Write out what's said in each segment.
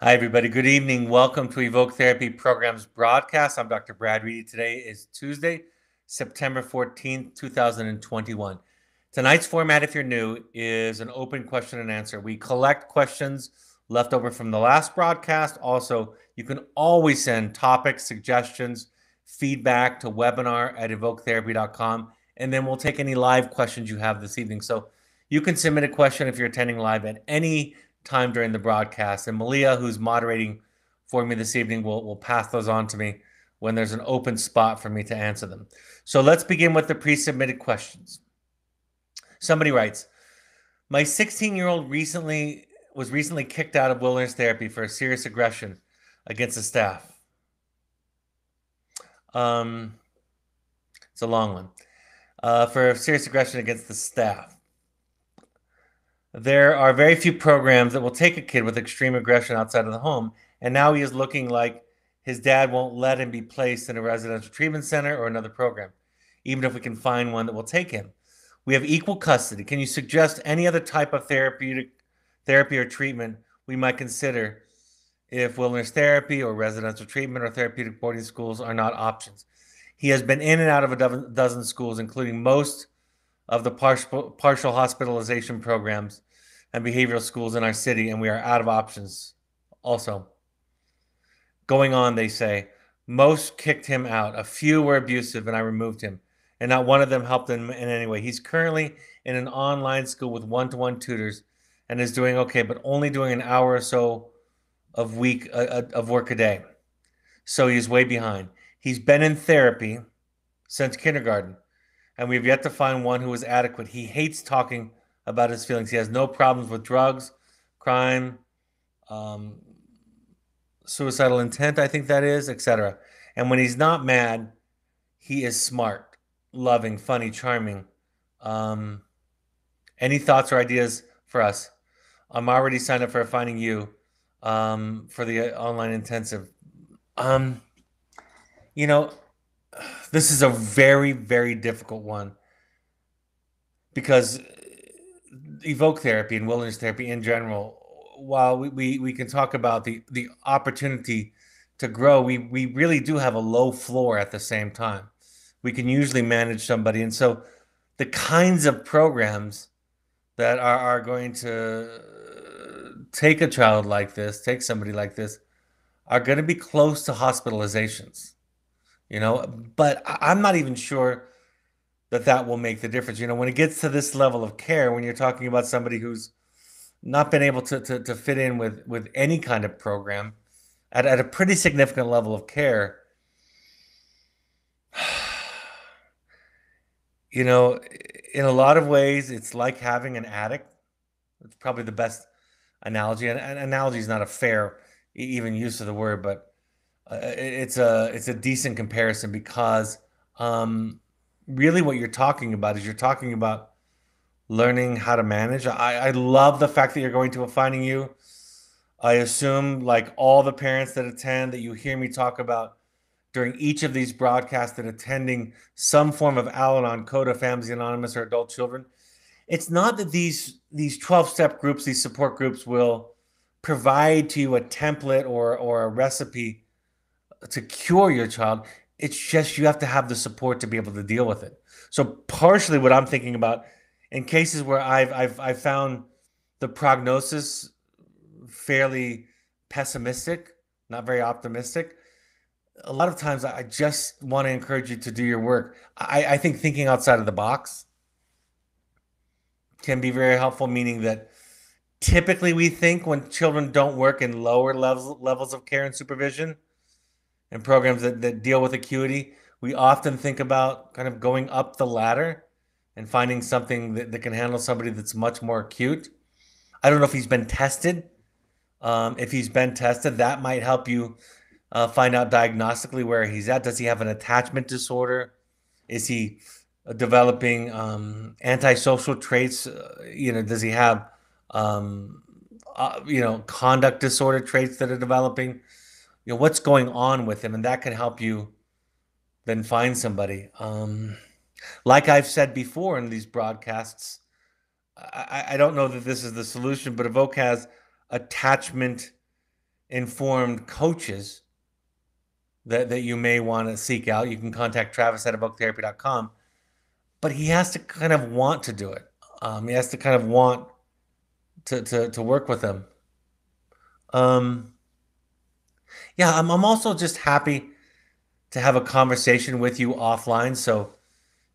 Hi, everybody. Good evening. Welcome to Evoke Therapy Programs broadcast. I'm Dr. Brad Reedy. Today is Tuesday, September 14th, 2021. Tonight's format, if you're new, is an open question and answer. We collect questions left over from the last broadcast. Also, you can always send topics, suggestions, feedback to webinar@evoketherapy.com, and then we'll take any live questions you have this evening. So you can submit a question if you're attending live at any time during the broadcast. And Malia, who's moderating for me this evening, will pass those on to me when there's an open spot for me to answer them. So let's begin with the pre-submitted questions. Somebody writes, my 16-year-old was recently kicked out of wilderness therapy for a serious aggression against the staff. It's a long one. For serious aggression against the staff. There are very few programs that will take a kid with extreme aggression outside of the home, and now he is looking like his dad won't let him be placed in a residential treatment center or another program, even if we can find one that will take him. We have equal custody. Can you suggest any other type of therapy or treatment we might consider if wilderness therapy or residential treatment or therapeutic boarding schools are not options? He has been in and out of a dozen schools, including most of the partial hospitalization programs and behavioral schools in our city, and we are out of options. Also, going on, they say, most kicked him out. A few were abusive, and I removed him, and not one of them helped him in any way. He's currently in an online school with one-to-one tutors and is doing okay, but only doing an hour or so of work a day. So he's way behind. He's been in therapy since kindergarten, and we've yet to find one who is adequate. He hates talking about his feelings. He has no problems with drugs, crime, suicidal intent, I think that is, etc. And when he's not mad, he is smart, loving, funny, charming. Any thoughts or ideas for us? I'm already signed up for Finding You for the online intensive. You know, this is a very, very difficult one because evoke therapy and wilderness therapy in general, while we can talk about the opportunity to grow, we really do have a low floor at the same time. We can usually manage somebody. And so the kinds of programs that are going to take a child like this, take somebody like this, are going to be close to hospitalizations. But I'm not even sure that will make the difference. When it gets to this level of care, when you're talking about somebody who's not been able to fit in with any kind of program at a pretty significant level of care, in a lot of ways, it's like having an addict. It's probably the best analogy. And an analogy is not a fair even use of the word, but it's a decent comparison because really what you're talking about is learning how to manage. I love the fact that you're going to a Finding You. I assume, like all the parents that attend, that you hear me talk about during each of these broadcasts, that attending some form of Al-Anon, Coda, Families Anonymous, or Adult Children. It's not that these 12-step groups, these support groups, will provide to you a template or a recipe to cure your child. It's just you have to have the support to be able to deal with it. So partially what I'm thinking about, in cases where I've found the prognosis fairly pessimistic, not very optimistic, a lot of times I just want to encourage you to do your work. I think thinking outside of the box can be very helpful, meaning that typically we think when children don't work in lower levels of care and supervision and programs that deal with acuity, we often think about kind of going up the ladder and finding something that can handle somebody that's much more acute. I don't know if he's been tested. If he's been tested, that might help you find out diagnostically where he's at. Does he have an attachment disorder? Is he developing antisocial traits? Does he have conduct disorder traits that are developing? What's going on with him? And that can help you then find somebody. Like I've said before in these broadcasts, I don't know that this is the solution, but Evoke has attachment informed coaches that you may want to seek out. You can contact Travis at evoketherapy.com, but he has to kind of want to do it. He has to kind of want to work with them. Yeah, I'm also just happy to have a conversation with you offline. So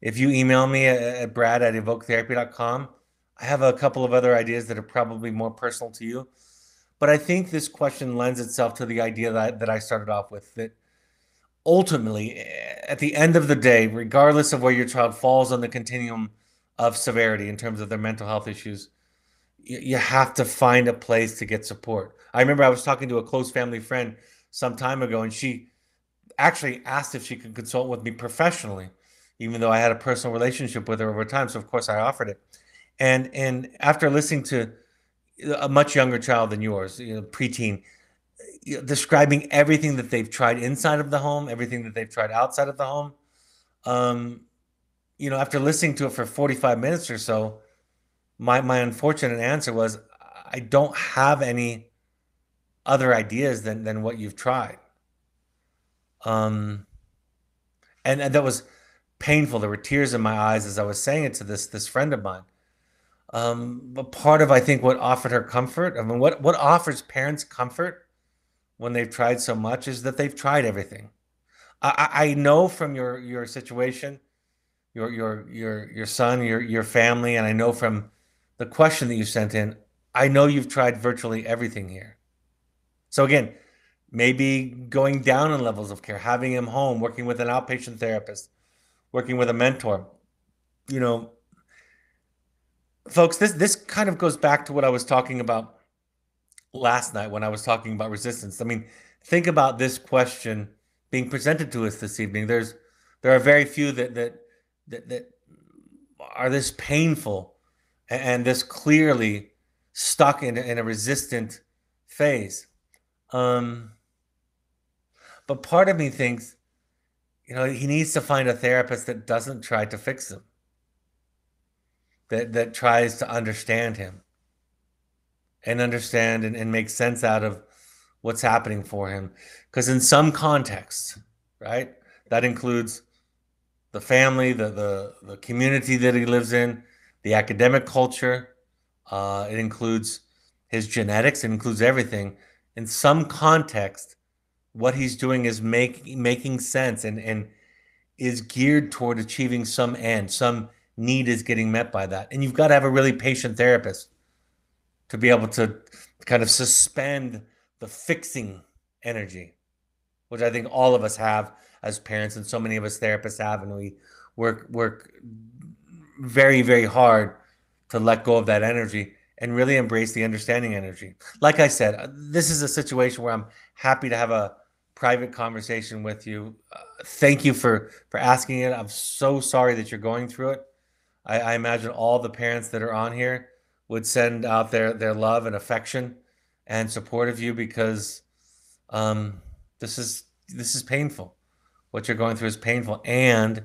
if you email me at brad@evoketherapy.com, I have a couple of other ideas that are probably more personal to you. But I think this question lends itself to the idea that I started off with, that ultimately, at the end of the day, regardless of where your child falls on the continuum of severity in terms of their mental health issues, you have to find a place to get support. I remember I was talking to a close family friend some time ago, and she actually asked if she could consult with me professionally, even though I had a personal relationship with her over time. So of course I offered it. And after listening to a much younger child than yours, preteen, describing everything that they've tried inside of the home, everything that they've tried outside of the home, um, after listening to it for 45 minutes or so, my unfortunate answer was, I don't have any other ideas than what you've tried. Um, and that was painful. There were tears in my eyes as I was saying it to this friend of mine. But part of, I think, what offered her comfort, I mean, what offers parents comfort when they've tried so much, is that they've tried everything. I know from your situation, your son, your family, and I know from the question that you sent in, I know you've tried virtually everything here. So again, maybe going down in levels of care, having him home, working with an outpatient therapist, working with a mentor. You know, folks, this kind of goes back to what I was talking about last night when I was talking about resistance. I mean, think about this question being presented to us this evening. There are very few that are this painful and this clearly stuck in a resistant phase. But part of me thinks, he needs to find a therapist that doesn't try to fix him, that tries to understand him and understand and make sense out of what's happening for him. Because in some contexts, right, that includes the family, the community that he lives in, the academic culture, it includes his genetics, it includes everything. In some context, what he's doing is making sense and is geared toward achieving some end. Some need is getting met by that. And you've got to have a really patient therapist to be able to kind of suspend the fixing energy, which I think all of us have as parents, and so many of us therapists have, and we work very, very hard to let go of that energy and really embrace the understanding energy. Like I said, this is a situation where I'm happy to have a private conversation with you. Thank you for asking it. I'm so sorry that you're going through it. I imagine all the parents that are on here would send out their love and affection and support of you, because this is painful. What you're going through is painful, and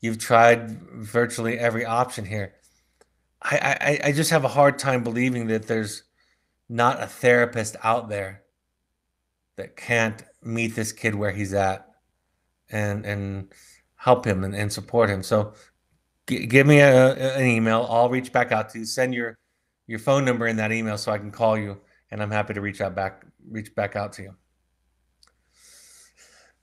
you've tried virtually every option here. I just have a hard time believing that there's not a therapist out there that can't meet this kid where he's at and help him and support him. So give me an email. I'll reach back out to you. Send your phone number in that email so I can call you, and I'm happy to reach back out to you.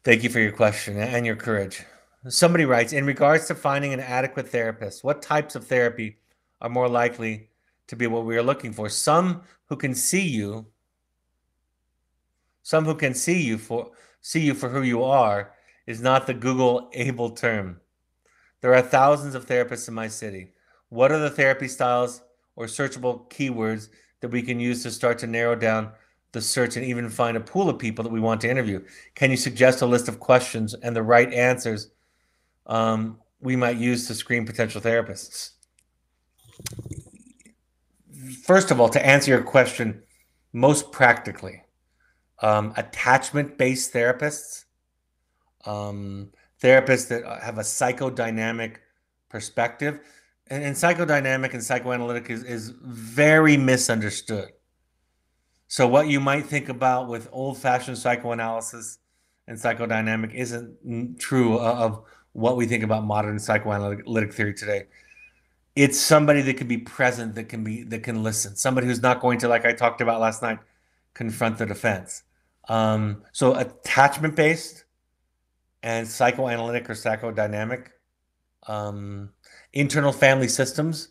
Thank you for your question and your courage. Somebody writes, in regards to finding an adequate therapist, what types of therapy are more likely to be what we are looking for? Some who can see you for who you are is not the Google able term. There are thousands of therapists in my city. What are the therapy styles or searchable keywords that we can use to start to narrow down the search and even find a pool of people that we want to interview? Can you suggest a list of questions and the right answers we might use to screen potential therapists? First of all, to answer your question most practically, attachment-based therapists, therapists that have a psychodynamic perspective, and psychodynamic and psychoanalytic is very misunderstood. So what you might think about with old-fashioned psychoanalysis and psychodynamic isn't true of what we think about modern psychoanalytic theory today. It's somebody that can be present, that can listen, somebody who's not going to, like I talked about last night, confront the defense. So attachment based and psychoanalytic or psychodynamic um, internal family systems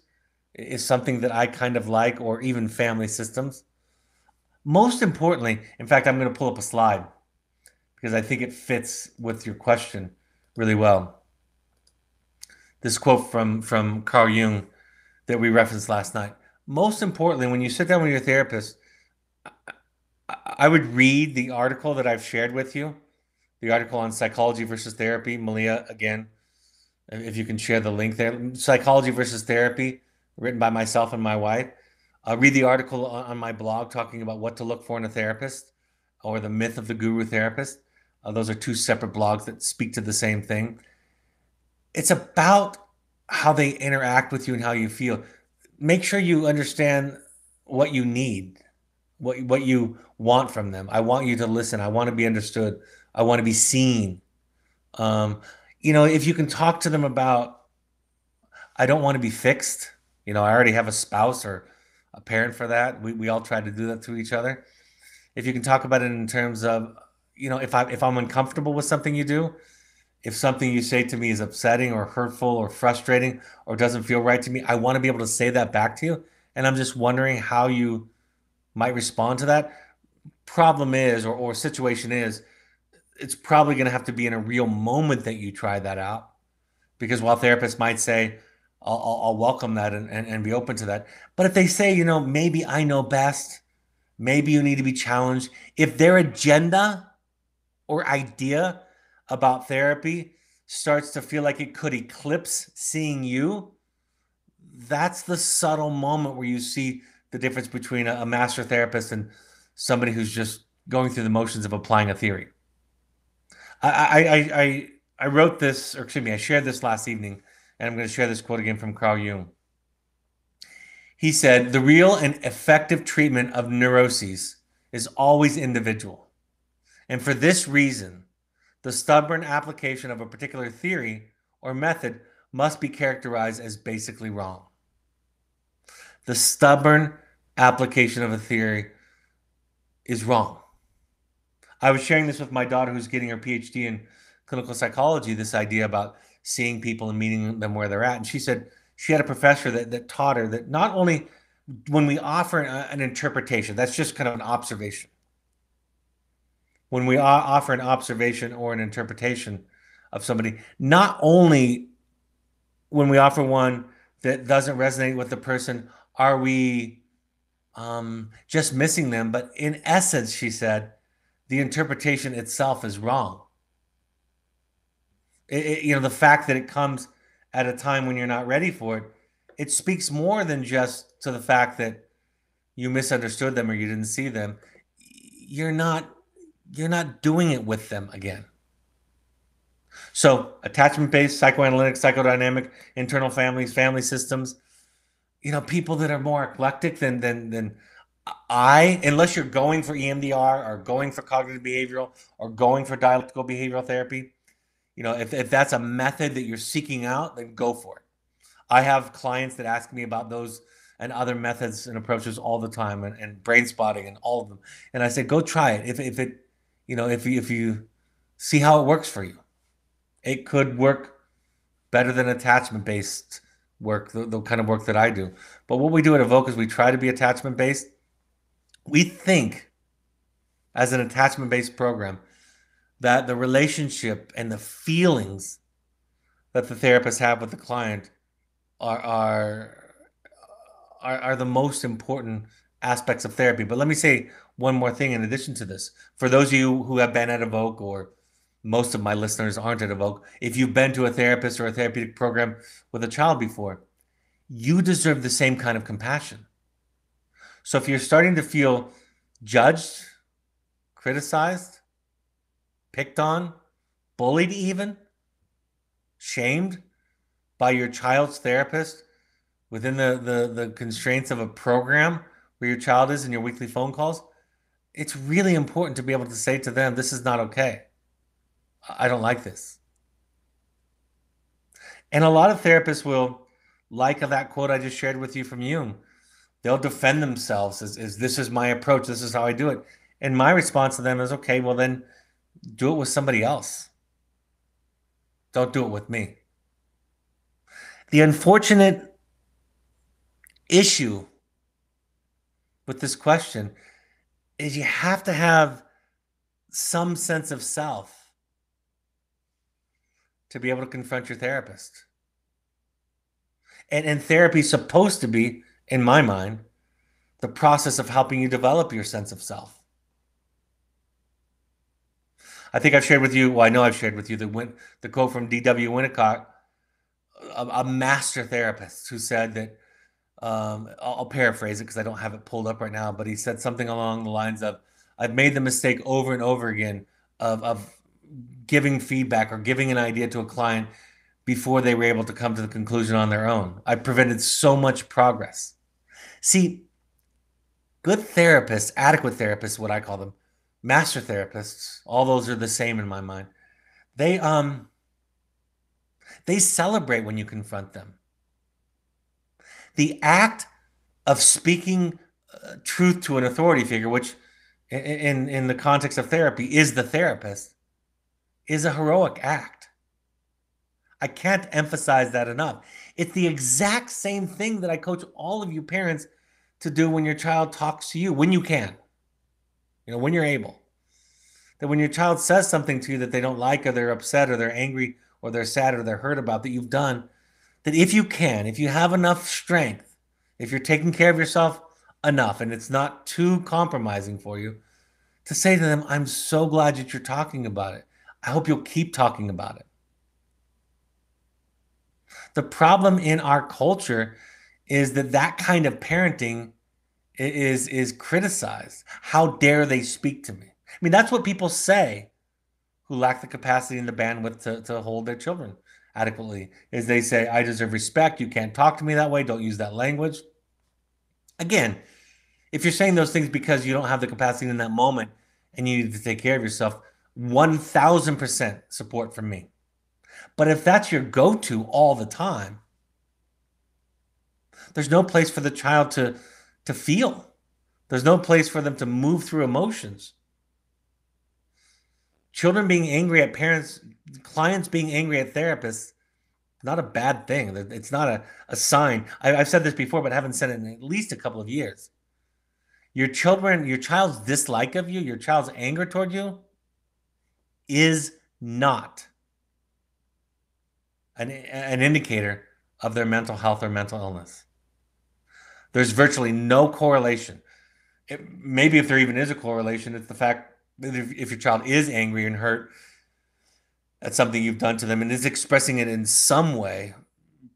is something that I kind of like, or even family systems. Most importantly, in fact, I'm going to pull up a slide because I think it fits with your question really well. This quote from Carl Jung that we referenced last night. Most importantly, when you sit down with your therapist, I would read the article that I've shared with you, the article on psychology versus therapy. Malia, again, if you can share the link there, psychology versus therapy, written by myself and my wife. Read the article on my blog talking about what to look for in a therapist, or the myth of the guru therapist. Those are two separate blogs that speak to the same thing. It's about how they interact with you and how you feel. Make sure you understand what you need, what you want from them. I want you to listen. I want to be understood. I want to be seen. Um, if you can talk to them about, I don't want to be fixed. I already have a spouse or a parent for that. We all try to do that to each other. If you can talk about it in terms of, if I'm uncomfortable with something you do, if something you say to me is upsetting or hurtful or frustrating or doesn't feel right to me, I want to be able to say that back to you. And I'm just wondering how you might respond to that. Problem is, or situation is, it's probably going to have to be in a real moment that you try that out. Because while therapists might say, I'll welcome that and be open to that. But if they say, maybe I know best, maybe you need to be challenged, if their agenda or idea about therapy starts to feel like it could eclipse seeing you, that's the subtle moment where you see the difference between a master therapist and somebody who's just going through the motions of applying a theory. I wrote this, or excuse me, I shared this last evening, and I'm going to share this quote again from Carl Jung. He said, "The real and effective treatment of neuroses is always individual. And for this reason, the stubborn application of a particular theory or method must be characterized as basically wrong." The stubborn application of a theory is wrong. I was sharing this with my daughter who's getting her PhD in clinical psychology, this idea about seeing people and meeting them where they're at. And she said she had a professor that taught her that not only when we offer an interpretation, that's just kind of an observation. When we offer an observation or an interpretation of somebody, not only when we offer one that doesn't resonate with the person, are we just missing them, but in essence, she said, the interpretation itself is wrong. The fact that it comes at a time when you're not ready for it, it speaks more than just to the fact that you misunderstood them or you didn't see them. You're not doing it with them again. So attachment-based, psychoanalytic, psychodynamic, internal families, family systems, people that are more eclectic than unless you're going for EMDR or going for cognitive behavioral or going for dialectical behavioral therapy, if that's a method that you're seeking out, then go for it. I have clients that ask me about those and other methods and approaches all the time, and brain spotting and all of them. And I say, go try it. If you see how it works for you, it could work better than attachment based work, the kind of work that I do. But what we do at Evoke is we try to be attachment based. We think as an attachment based program that the relationship and the feelings that the therapists have with the client are the most important aspects of therapy. But let me say one more thing in addition to this. For those of you who have been at Evoke, or most of my listeners aren't at Evoke, if you've been to a therapist or a therapeutic program with a child before, you deserve the same kind of compassion. So if you're starting to feel judged, criticized, picked on, bullied even, shamed by your child's therapist within the constraints of a program where your child is in your weekly phone calls, it's really important to be able to say to them, this is not okay. I don't like this. And a lot of therapists will, like that quote I just shared with you from Jung, they'll defend themselves as this is my approach, this is how I do it. And my response to them is, okay, well then do it with somebody else. Don't do it with me. The unfortunate issue with this question is you have to have some sense of self to be able to confront your therapist. And therapy is supposed to be, in my mind, the process of helping you develop your sense of self. I think I've shared with you, well, I know I've shared with you the quote from D.W. Winnicott, a master therapist, who said that, I'll paraphrase it because I don't have it pulled up right now, but he said something along the lines of, I've made the mistake over and over again of giving feedback or giving an idea to a client before they were able to come to the conclusion on their own. I prevented so much progress. See, good therapists, adequate therapists, what I call them, master therapists, all those are the same in my mind. They they celebrate when you confront them. The act of speaking truth to an authority figure, which in the context of therapy is the therapist, is a heroic act. I can't emphasize that enough. It's the exact same thing that I coach all of you parents to do when your child talks to you, when you can, when you're able. That when your child says something to you that they don't like, or they're upset, or they're angry, or they're sad, or they're hurt about that you've done, that if you can, if you have enough strength, if you're taking care of yourself enough and it's not too compromising for you, to say to them, I'm so glad that you're talking about it. I hope you'll keep talking about it. The problem in our culture is that kind of parenting is criticized. How dare they speak to me? I mean, that's what people say who lack the capacity and the bandwidth to hold their children adequately, is they say, I deserve respect. You can't talk to me that way. Don't use that language. Again, if you're saying those things because you don't have the capacity in that moment and you need to take care of yourself, 1000% support from me. But if that's your go-to all the time, there's no place for the child to feel. There's no place for them to move through emotions. Children being angry at parents, clients being angry at therapists, not a bad thing. It's not a sign. I've said this before, but I haven't said it in at least a couple of years. Your child's dislike of you, your child's anger toward you is not an indicator of their mental health or mental illness. There's virtually no correlation. Maybe if there even is a correlation, it's the fact that if your child is angry and hurt at something you've done to them and is expressing it in some way,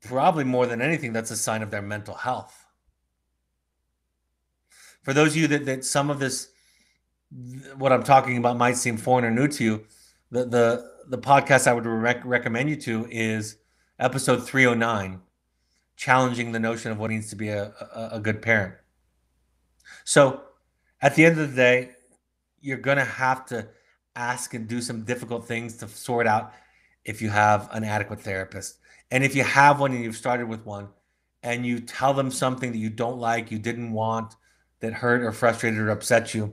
probably more than anything, that's a sign of their mental health. For those of you that some of this, what I'm talking about, might seem foreign or new to you, the podcast I would recommend you to is episode 309, challenging the notion of what it means to be a good parent. So at the end of the day, you're going to have to ask and do some difficult things to sort out if you have an adequate therapist. And if you have one and you've started with one and you tell them something that you don't like, you didn't want, that hurt or frustrated or upset you,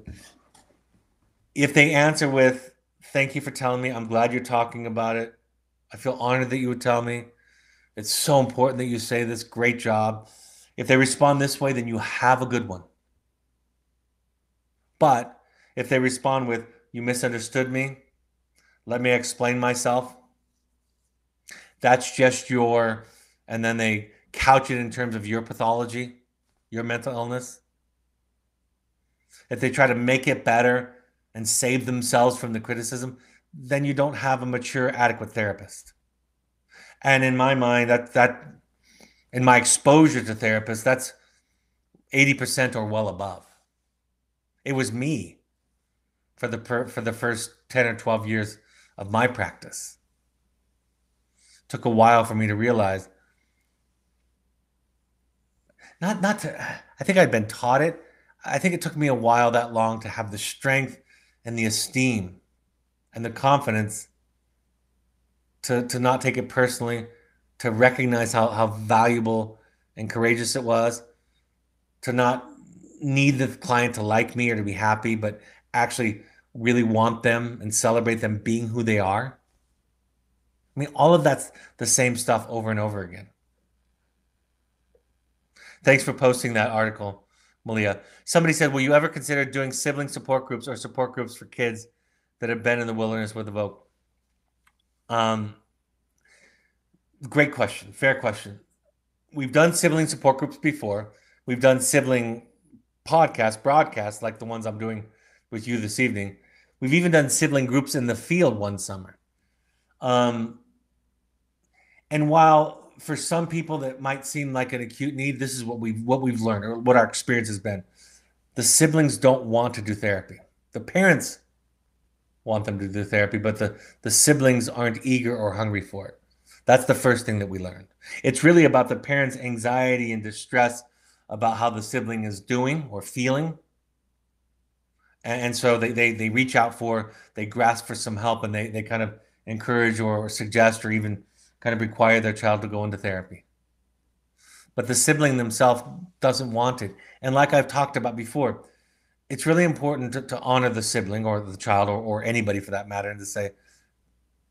if they answer with, thank you for telling me, I'm glad you're talking about it, I feel honored that you would tell me, it's so important that you say this, great job. If they respond this way, then you have a good one. But if they respond with, you misunderstood me, let me explain myself, that's just and then they couch it in terms of your pathology, your mental illness. If they try to make it better and save themselves from the criticism, then you don't have a mature, adequate therapist. And in my mind, in my exposure to therapists, that's 80% or well above. It was me for the first 10 or 12 years of my practice. It took a while for me to realize, I think I'd been taught it. I think it took me a while that long to have the strength and the esteem and the confidence to not take it personally, to recognize how valuable and courageous it was, to not need the client to like me or to be happy, but actually really want them and celebrate them being who they are. I mean, all of that's the same stuff over and over again. Thanks for posting that article, Malia. Somebody said, will you ever consider doing sibling support groups or support groups for kids that have been in the wilderness with a vote? Um, Great question. Fair question. We've done sibling support groups before. We've done sibling broadcasts like the ones I'm doing with you this evening. We've even done sibling groups in the field one summer. Um, and while for some people that might seem like an acute need, this is what we've learned or what our experience has been. The siblings don't want to do therapy. The parents want them to do therapy, but the siblings aren't eager or hungry for it. That's the first thing that we learned. It's really about the parents' anxiety and distress about how the sibling is doing or feeling. And so they reach out they grasp for some help, and they kind of encourage or suggest or even kind of require their child to go into therapy. But the sibling themselves doesn't want it. And like I've talked about before, it's really important to honor the sibling or the child or anybody for that matter and to say,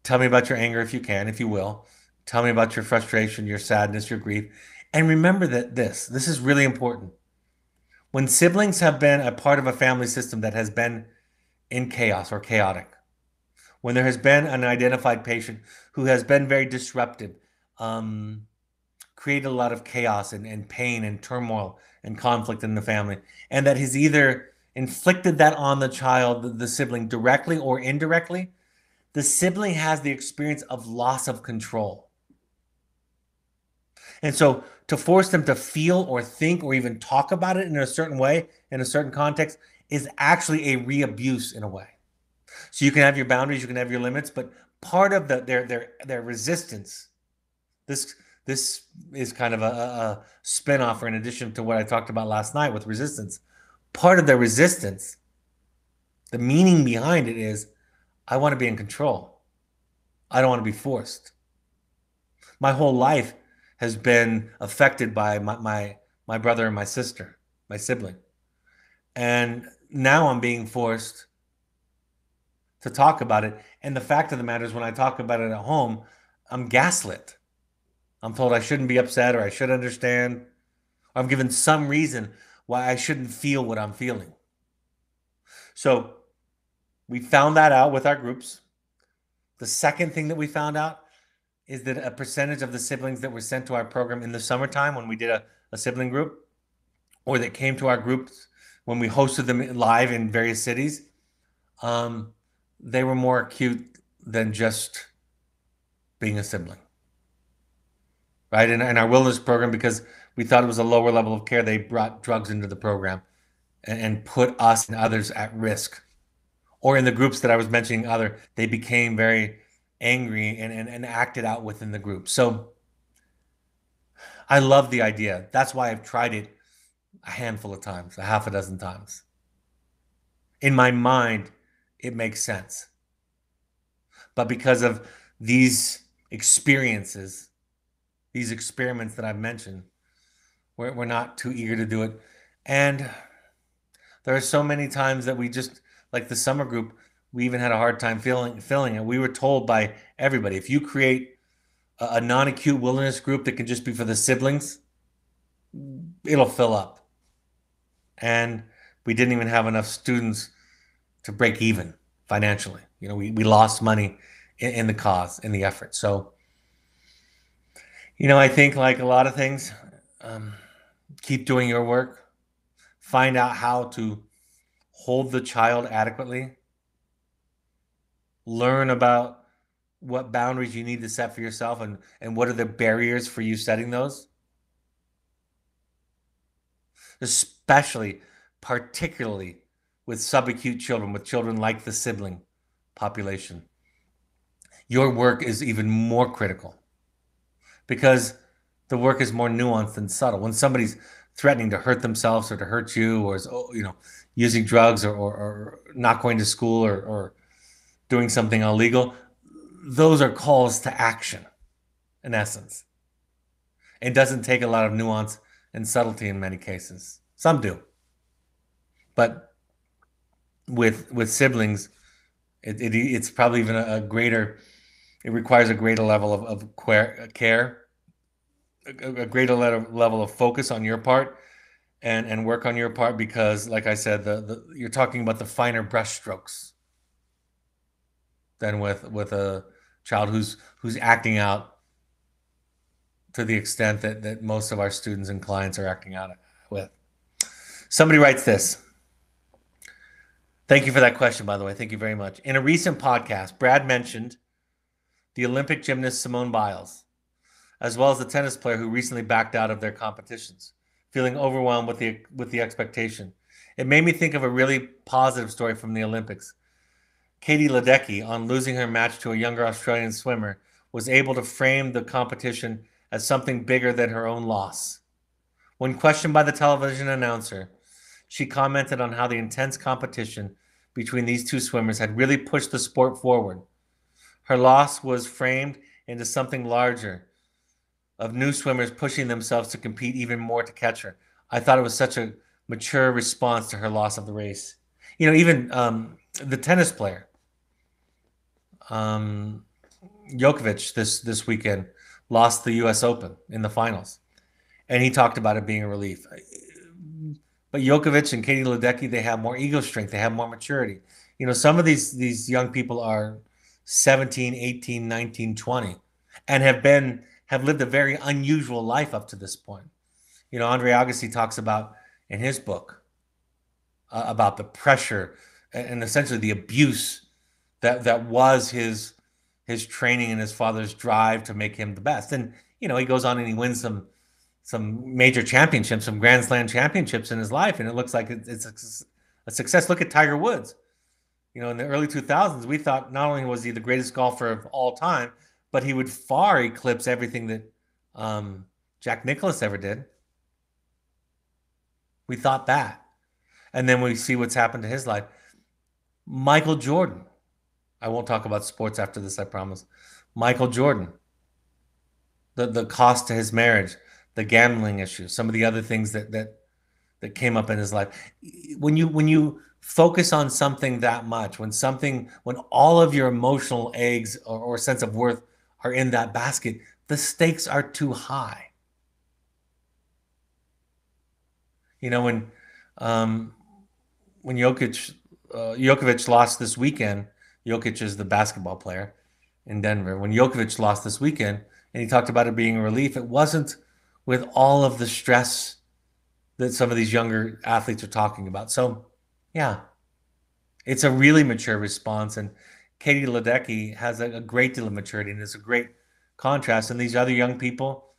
tell me about your anger if you can, if you will. Tell me about your frustration, your sadness, your grief. And remember that this is really important. When siblings have been a part of a family system that has been in chaos or chaotic, when there has been an identified patient who has been very disruptive, created a lot of chaos and pain and turmoil and conflict in the family, and that has either inflicted that on the child, the sibling, directly or indirectly, the sibling has the experience of loss of control. And so to force them to feel or think or even talk about it in a certain way, in a certain context, is actually a re-abuse in a way. So you can have your boundaries, you can have your limits, but part of their resistance, this is kind of a spin-off or in addition to what I talked about last night with resistance. Part of their resistance, the meaning behind it is, I want to be in control. I don't want to be forced. My whole life has been affected by my brother and my sister, my sibling. And now I'm being forced to talk about it. And the fact of the matter is, when I talk about it at home, I'm gaslit. I'm told I shouldn't be upset or I should understand. Or I'm given some reason why I shouldn't feel what I'm feeling. So we found that out with our groups. The second thing that we found out is that a percentage of the siblings that were sent to our program in the summertime when we did a sibling group, or that came to our groups when we hosted them live in various cities, they were more acute than just being a sibling. Right? In our wilderness program, because we thought it was a lower level of care, they brought drugs into the program and put us and others at risk. Or in the groups that I was mentioning, they became very angry and acted out within the group. So I love the idea. That's why I've tried it a handful of times, a half a dozen times. In my mind, it makes sense. But because of these experiences, these experiments that I've mentioned, we're not too eager to do it. And there are so many times that we just, like the summer group, we even had a hard time filling it. We were told by everybody, if you create a non-acute wilderness group that can just be for the siblings, it'll fill up. And we didn't even have enough students to break even financially. We lost money in the cause, in the effort. So, I think like a lot of things, keep doing your work, find out how to hold the child adequately, learn about what boundaries you need to set for yourself and what are the barriers for you setting those. Especially, particularly with subacute children, with children like the sibling population. Your work is even more critical because the work is more nuanced and subtle. When somebody's threatening to hurt themselves or to hurt you, or is, using drugs, or not going to school, or doing something illegal, those are calls to action in essence. It doesn't take a lot of nuance and subtlety in many cases. Some do, but with siblings, it's probably even a greater. It requires a greater level of care, a greater level of focus on your part, and work on your part, because, like I said, you're talking about the finer brushstrokes than with a child who's acting out to the extent that most of our students and clients are acting out with. Somebody writes this. Thank you for that question, by the way. Thank you very much. In a recent podcast, Brad mentioned the Olympic gymnast Simone Biles, as well as the tennis player who recently backed out of their competitions, feeling overwhelmed with the expectation. It made me think of a really positive story from the Olympics. Katie Ledecky, on losing her match to a younger Australian swimmer, was able to frame the competition as something bigger than her own loss. When questioned by the television announcer, she commented on how the intense competition between these two swimmers had really pushed the sport forward. Her loss was framed into something larger, of new swimmers pushing themselves to compete even more to catch her. I thought it was such a mature response to her loss of the race. Even the tennis player, Djokovic, this weekend lost the U.S. Open in the finals, and he talked about it being a relief. But Djokovic and Katie Ledecky, they have more ego strength. They have more maturity. Some of these young people are 17, 18, 19, 20, and have lived a very unusual life up to this point. Andre Agassi talks about in his book about the pressure and essentially the abuse that was his training and his father's drive to make him the best. And he goes on and he wins some major championships, some Grand Slam championships in his life, and it looks like it's a success. Look at Tiger Woods. In the early 2000s, we thought not only was he the greatest golfer of all time, but he would far eclipse everything that Jack Nicklaus ever did. We thought that. And then we see what's happened to his life. Michael Jordan. I won't talk about sports after this, I promise. Michael Jordan. The cost to his marriage, the gambling issue, some of the other things that came up in his life. When you focus on something that much, when all of your emotional eggs or sense of worth are in that basket, the stakes are too high. When Djokovic lost this weekend, Jokic is the basketball player in Denver. When Djokovic lost this weekend, and he talked about it being a relief, it wasn't with all of the stress that some of these younger athletes are talking about. So, yeah, it's a really mature response. And Katie Ledecky has a great deal of maturity, and it's a great contrast. And these other young people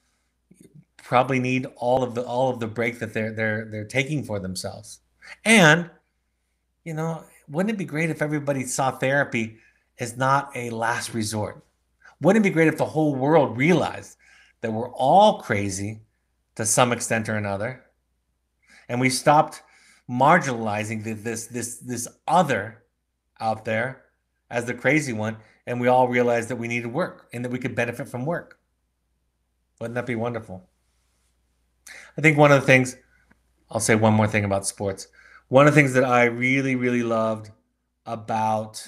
probably need all of the break that they're taking for themselves. And wouldn't it be great if everybody saw therapy as not a last resort? Wouldn't it be great if the whole world realized that we're all crazy to some extent or another, and we stopped marginalizing this other out there as the crazy one, and we all realized that we needed work and that we could benefit from work? Wouldn't that be wonderful? I think one of the things, I'll say one more thing about sports. One of the things that I really, really loved about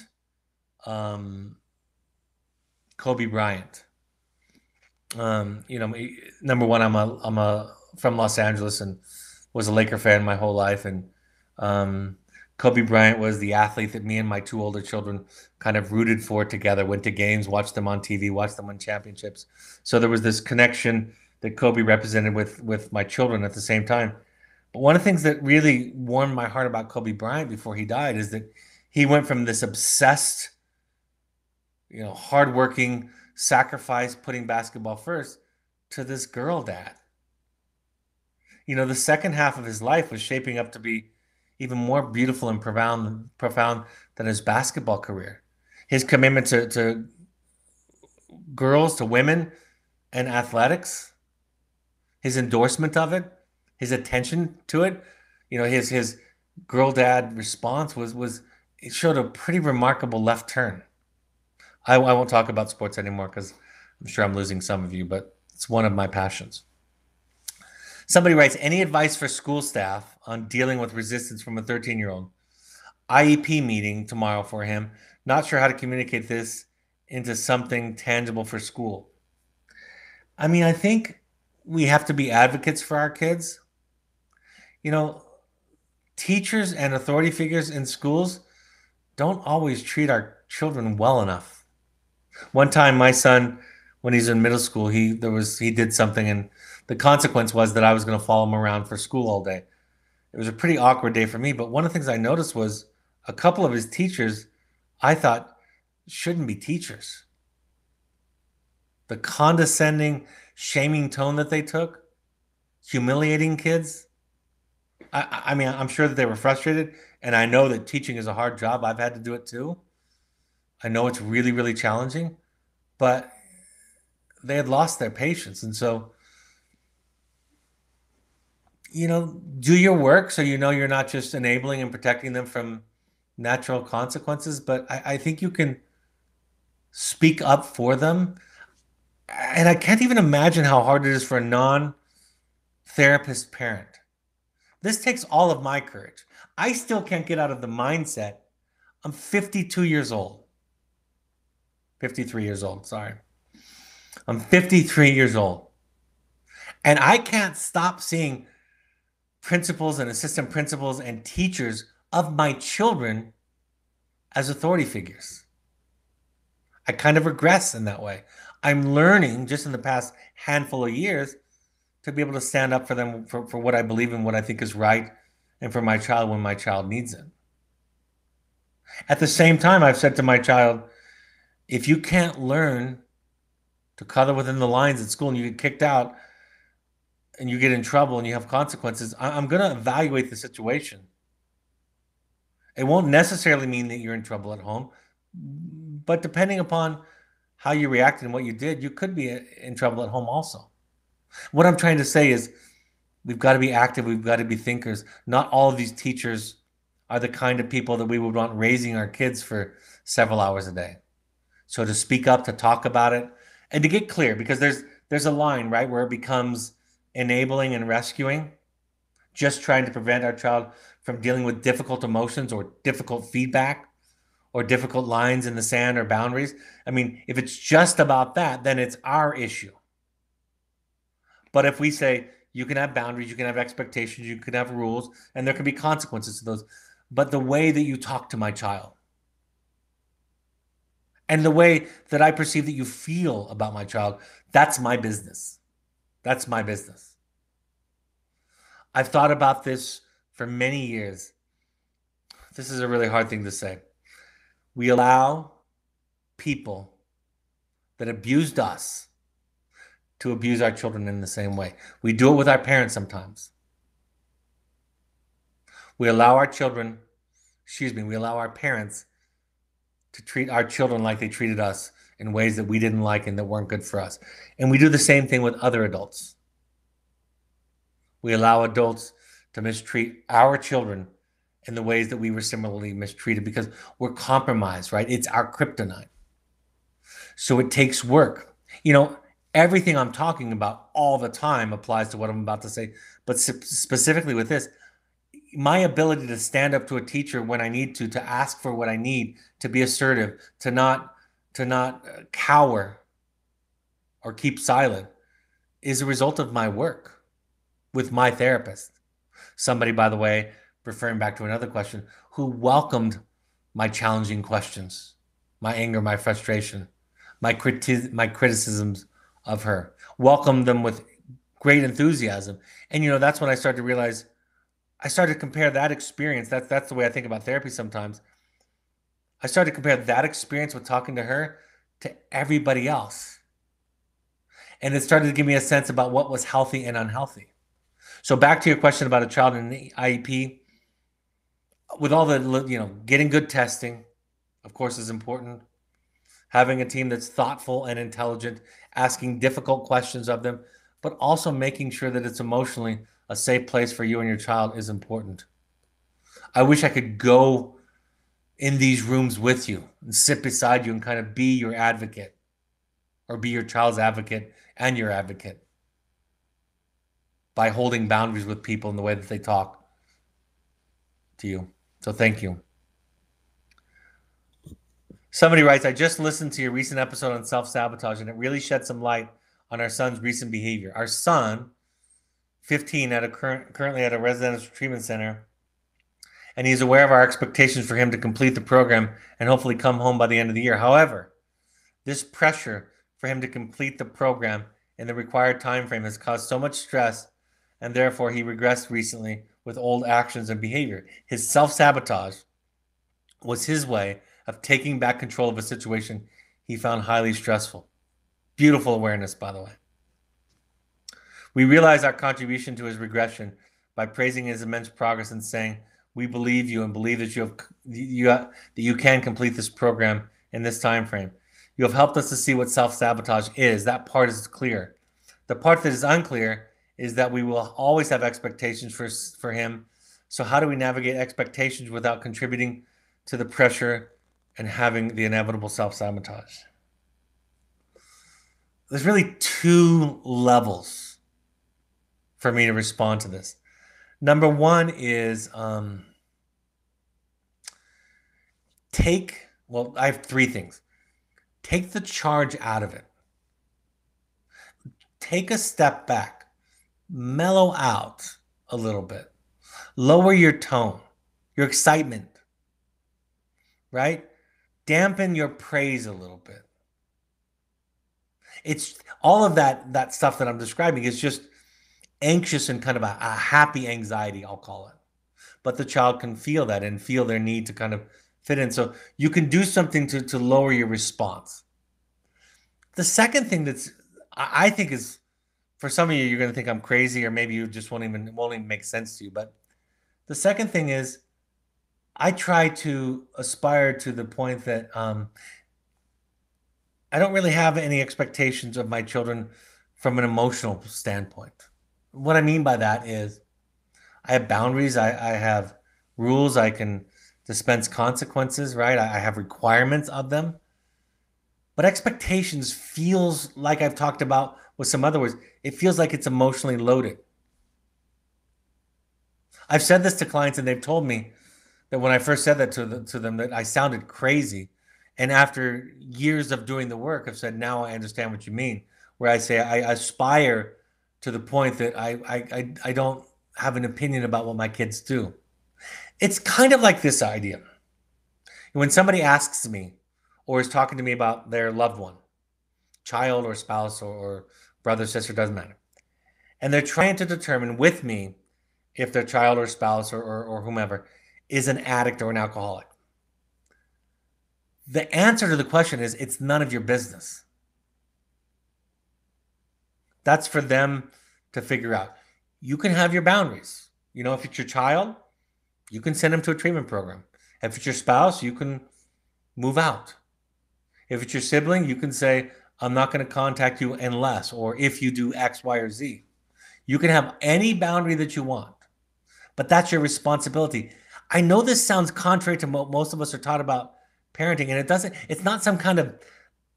Kobe Bryant, number one, I'm from Los Angeles and was a Laker fan my whole life, and Kobe Bryant was the athlete that me and my two older children kind of rooted for together, went to games, watched them on TV, watched them win championships. So there was this connection that Kobe represented with my children at the same time. But one of the things that really warmed my heart about Kobe Bryant before he died is that he went from this obsessed, hardworking, sacrifice, putting basketball first, to this girl dad. The second half of his life was shaping up to be even more beautiful and profound than his basketball career. His commitment to girls, to women, and athletics, his endorsement of it, his attention to it, his girl dad response was it showed a pretty remarkable left turn. I won't talk about sports anymore because I'm sure I'm losing some of you, but it's one of my passions. Somebody writes, any advice for school staff on dealing with resistance from a 13-year-old? IEP meeting tomorrow for him. Not sure how to communicate this into something tangible for school. I mean, I think we have to be advocates for our kids. You know, teachers and authority figures in schools don't always treat our children well enough. One time, my son, when he's in middle school, he did something, and the consequence was that I was going to follow him around for school all day. It was a pretty awkward day for me, but one of the things I noticed was a couple of his teachers, I thought, shouldn't be teachers. The condescending, shaming tone that they took, humiliating kids. I mean, I'm sure that they were frustrated, and I know that teaching is a hard job. I've had to do it too. I know it's really, really challenging, but they had lost their patience. And so, do your work so you're not just enabling and protecting them from natural consequences, but I think you can speak up for them. And I can't even imagine how hard it is for a non-therapist parent. This takes all of my courage. I still can't get out of the mindset. I'm 52 years old. 53 years old, sorry. I'm 53 years old. And I can't stop seeing principals and assistant principals and teachers of my children as authority figures. I kind of regress in that way. I'm learning just in the past handful of years to be able to stand up for them for what I believe in, what I think is right, and for my child when my child needs it. At the same time, I've said to my child, if you can't learn to color within the lines at school and you get kicked out and you get in trouble and you have consequences, I'm going to evaluate the situation. It won't necessarily mean that you're in trouble at home, but depending upon how you reacted and what you did, you could be in trouble at home also. What I'm trying to say is we've got to be active. We've got to be thinkers. Not all of these teachers are the kind of people that we would want raising our kids for several hours a day. So to speak up, to talk about it, and to get clear, because there's a line, right, where it becomes enabling and rescuing, just trying to prevent our child from dealing with difficult emotions or difficult feedback or difficult lines in the sand or boundaries. I mean, if it's just about that, then it's our issue. But if we say you can have boundaries, you can have expectations, you can have rules, and there can be consequences to those, but the way that you talk to my child and the way that I perceive that you feel about my child, that's my business. That's my business. I've thought about this for many years. This is a really hard thing to say. We allow people that abused us to abuse our children in the same way. We do it with our parents sometimes. We allow our parents to treat our children like they treated us in ways that we didn't like and that weren't good for us. And we do the same thing with other adults. We allow adults to mistreat our children in the ways that we were similarly mistreated because we're compromised, right? It's our kryptonite. So it takes work. Everything I'm talking about all the time applies to what I'm about to say, but specifically with this, my ability to stand up to a teacher when I need to ask for what I need, to be assertive, to not cower or keep silent, is a result of my work with my therapist. Somebody, by the way, referring back to another question, who welcomed my challenging questions, my anger, my frustration, my criticisms of her, welcomed them with great enthusiasm. And that's when I started to realize, I started to compare that experience. That's the way I think about therapy sometimes. I started to compare that experience with talking to her to everybody else. And it started to give me a sense about what was healthy and unhealthy. So back to your question about a child in the IEP, with all the, getting good testing, of course, is important. Having a team that's thoughtful and intelligent, asking difficult questions of them, but also making sure that it's emotionally a safe place for you and your child is important. I wish I could go in these rooms with you and sit beside you and kind of be your advocate or be your child's advocate and your advocate by holding boundaries with people in the way that they talk to you. So thank you. Somebody writes, I just listened to your recent episode on self-sabotage and it really shed some light on our son's recent behavior. Our son, 15, currently at a residential treatment center, and he's aware of our expectations for him to complete the program and hopefully come home by the end of the year. However, this pressure for him to complete the program in the required time frame has caused so much stress, and therefore he regressed recently with old actions and behavior. His self-sabotage was his way of taking back control of a situation he found highly stressful. Beautiful awareness, by the way. We realize our contribution to his regression by praising his immense progress and saying, we believe you and believe that you can complete this program in this time frame. You have helped us to see what self-sabotage is. That part is clear. The part that is unclear is that we will always have expectations for him. So how do we navigate expectations without contributing to the pressure and having the inevitable self-sabotage? There's really two levels for me to respond to this. Number one is I have three things. Take the charge out of it. Take a step back. Mellow out a little bit. Lower your tone, your excitement, right? Dampen your praise a little bit. It's all of that stuff that I'm describing is just anxious and kind of a happy anxiety, I'll call it. But the child can feel that and feel their need to kind of fit in. So you can do something to lower your response. The second thing I think is, for some of you, you're going to think I'm crazy, or maybe you just won't even make sense to you. But the second thing is, I try to aspire to the point that I don't really have any expectations of my children from an emotional standpoint. What I mean by that is I have boundaries. I have rules. I can dispense consequences, right? I have requirements of them. But expectations feels like I've talked about with some other words. It feels like it's emotionally loaded. I've said this to clients and they've told me that when I first said that to them, that I sounded crazy. And after years of doing the work, I've said, now I understand what you mean. Where I say I aspire to the point that I don't have an opinion about what my kids do. It's kind of like this idea. When somebody asks me or is talking to me about their loved one, child or spouse or brother, sister, doesn't matter. And they're trying to determine with me if their child or spouse or whomever is an addict or an alcoholic. The answer to the question is, it's none of your business. That's for them to figure out. You can have your boundaries. You know, if it's your child, you can send them to a treatment program. If it's your spouse, you can move out. If it's your sibling, you can say, I'm not going to contact you unless, or if you do X, Y, or Z. You can have any boundary that you want, but that's your responsibility. I know this sounds contrary to what most of us are taught about parenting, and it's not some kind of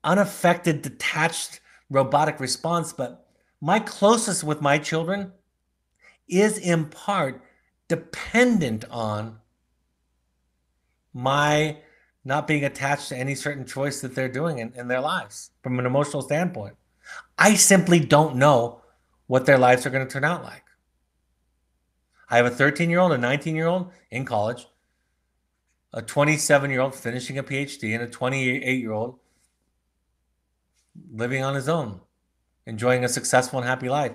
unaffected, detached, robotic response, but my closeness with my children is in part dependent on my not being attached to any certain choice that they're doing in their lives from an emotional standpoint. I simply don't know what their lives are going to turn out like. I have a 13-year-old, a 19-year-old in college, a 27-year-old finishing a PhD, and a 28-year-old living on his own, enjoying a successful and happy life.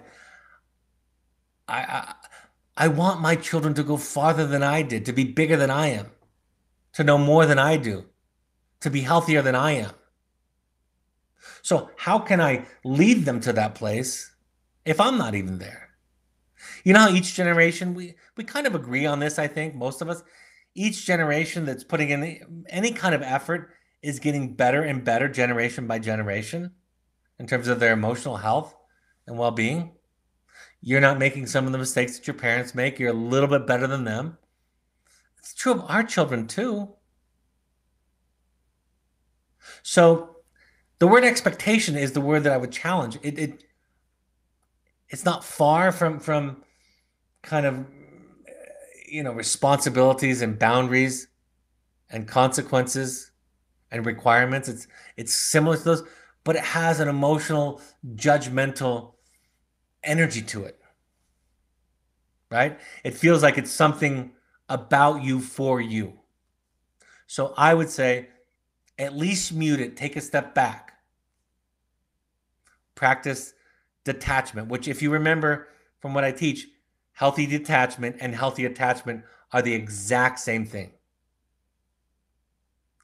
I want my children to go farther than I did, to be bigger than I am, to know more than I do, to be healthier than I am. So how can I lead them to that place if I'm not even there? You know how each generation, we kind of agree on this, I think, most of us. Each generation that's putting in any kind of effort is getting better and better generation by generation in terms of their emotional health and well-being. You're not making some of the mistakes that your parents make. You're a little bit better than them. It's true of our children too. So the word expectation is the word that I would challenge. It's not far from kind of responsibilities and boundaries and consequences and requirements. It's similar to those, but it has an emotional, judgmental energy to it, right? It feels like it's something about you for you. So I would say at least mute it, take a step back, practice detachment, which, if you remember from what I teach, healthy detachment and healthy attachment are the exact same thing.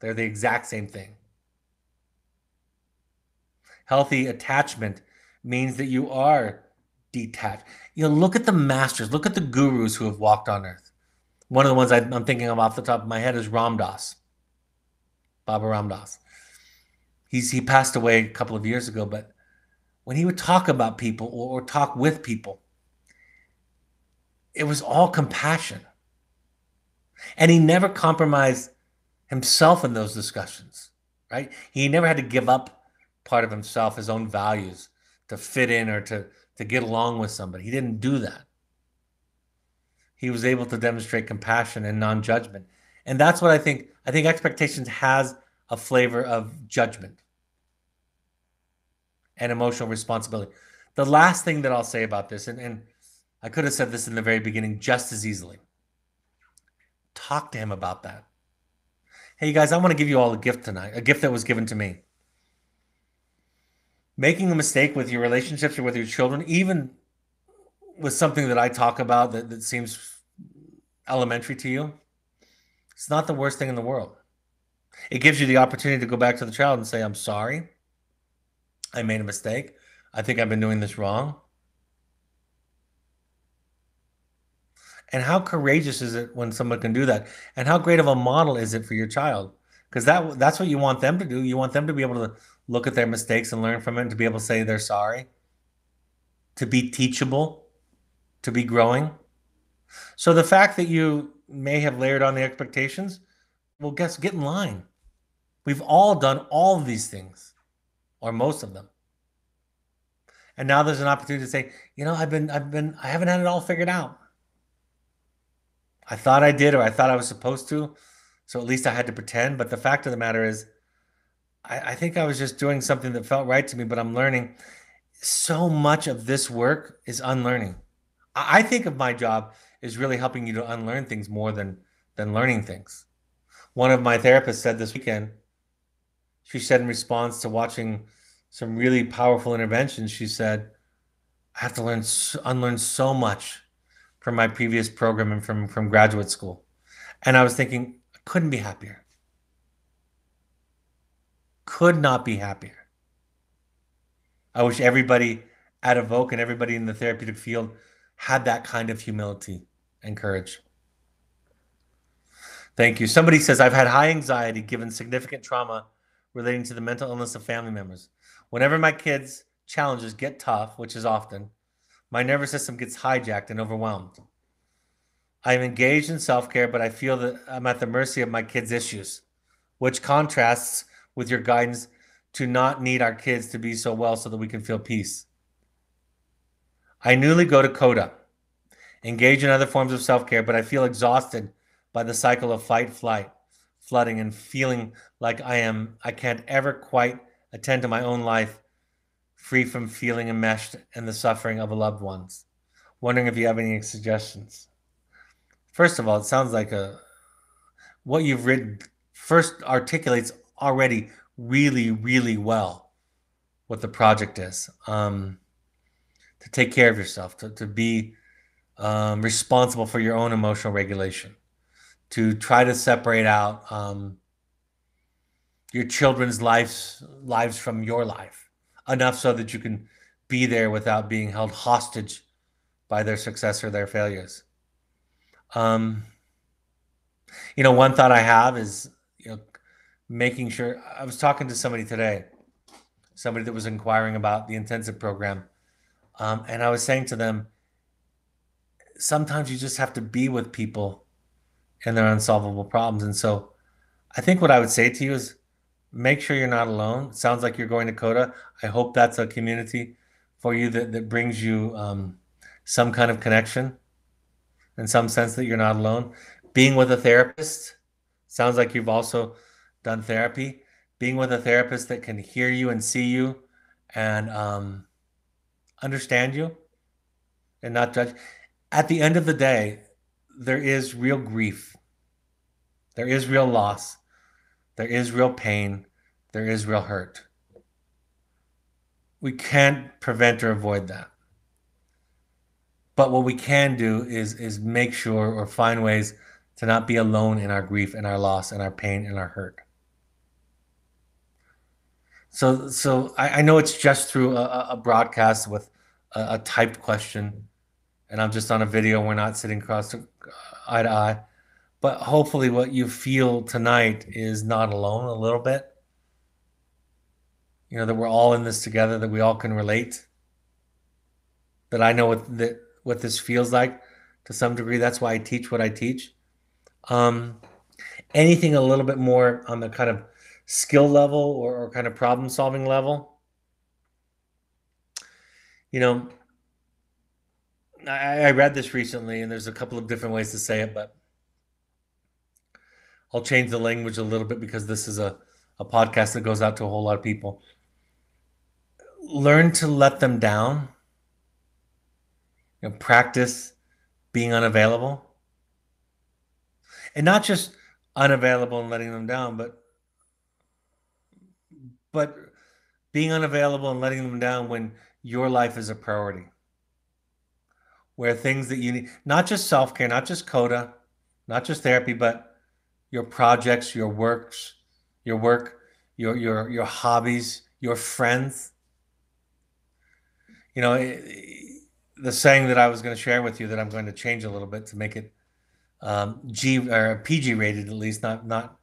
They're the exact same thing. Healthy attachment means that you are detached. Look at the masters, look at the gurus who have walked on earth. One of the ones I'm thinking of off the top of my head is Ram Dass, Baba Ram Dass. He passed away a couple of years ago, but when he would talk about people or talk with people, it was all compassion. And he never compromised himself in those discussions, right? He never had to give up part of himself, his own values, to fit in or to get along with somebody. He didn't do that. He was able to demonstrate compassion and non-judgment. And that's what I think. I think expectations has a flavor of judgment and emotional responsibility. The last thing that I'll say about this, and I could have said this in the very beginning just as easily. Talk to him about that. Hey, you guys, I want to give you all a gift tonight, a gift that was given to me. Making a mistake with your relationships or with your children, even with something that I talk about that seems elementary to you, it's not the worst thing in the world. It gives you the opportunity to go back to the child and say, I'm sorry. I made a mistake. I think I've been doing this wrong. And how courageous is it when someone can do that? And how great of a model is it for your child? Because that's what you want them to do. You want them to be able to look at their mistakes and learn from it, and to be able to say they're sorry, to be teachable, to be growing. So the fact that you may have layered on the expectations, well, get in line. We've all done all of these things, or most of them. And now there's an opportunity to say, I haven't had it all figured out. I thought I did, or I thought I was supposed to. So at least I had to pretend. But the fact of the matter is, I think I was just doing something that felt right to me, but I'm learning. So much of this work is unlearning. I think of my job as really helping you to unlearn things more than learning things. One of my therapists said this weekend, she said in response to watching some really powerful interventions, she said, I have to unlearn so much from my previous program and from graduate school. And I was thinking, I couldn't be happier. Could not be happier. I wish everybody at Evoke and everybody in the therapeutic field had that kind of humility and courage. Thank you. Somebody says, I've had high anxiety given significant trauma relating to the mental illness of family members. Whenever my kids' challenges get tough, which is often, my nervous system gets hijacked and overwhelmed. I am engaged in self-care, but I feel that I'm at the mercy of my kids' issues, which contrasts with your guidance to not need our kids to be so well so that we can feel peace. I newly go to CODA, engage in other forms of self-care, but I feel exhausted by the cycle of fight, flight, flooding, and feeling like I can't ever quite attend to my own life, free from feeling enmeshed in the suffering of loved ones. Wondering if you have any suggestions. First of all, it sounds like what you've written first articulates already really, really well what the project is. To take care of yourself, to be responsible for your own emotional regulation, to try to separate out your children's lives from your life enough so that you can be there without being held hostage by their success or their failures. One thought I have is, making sure. I was talking to somebody today, somebody that was inquiring about the intensive program, and I was saying to them, sometimes you just have to be with people and their unsolvable problems. And so I think what I would say to you is make sure you're not alone. It sounds like you're going to Coda. I hope that's a community for you that brings you some kind of connection in some sense that you're not alone. Being with a therapist sounds like you've also done therapy. Being with a therapist that can hear you and see you and understand you and not judge. At the end of the day, there is real grief, there is real loss, there is real pain, there is real hurt. We can't prevent or avoid that. But what we can do is make sure or find ways to not be alone in our grief and our loss and our pain and our hurt. So I know it's just through a broadcast with a typed question, and I'm just on a video. We're not sitting across eye to eye, but hopefully, what you feel tonight is not alone a little bit. You know that we're all in this together. That we all can relate. That I know what this feels like to some degree. That's why I teach what I teach. Um, Anything a little bit more on the kind of skill level or kind of problem solving level. You know, I read this recently, and there's a couple of different ways to say it, but I'll change the language a little bit because this is a podcast that goes out to a whole lot of people. Learn to let them down. You know, practice being unavailable. And not just unavailable and letting them down, but being unavailable and letting them down when your life is a priority. Where things that you need, not just self-care, not just coda, not just therapy, but your projects, your works, your work, your hobbies, your friends. You know, the saying that I was going to share with you that I'm going to change a little bit to make it G or PG rated, at least not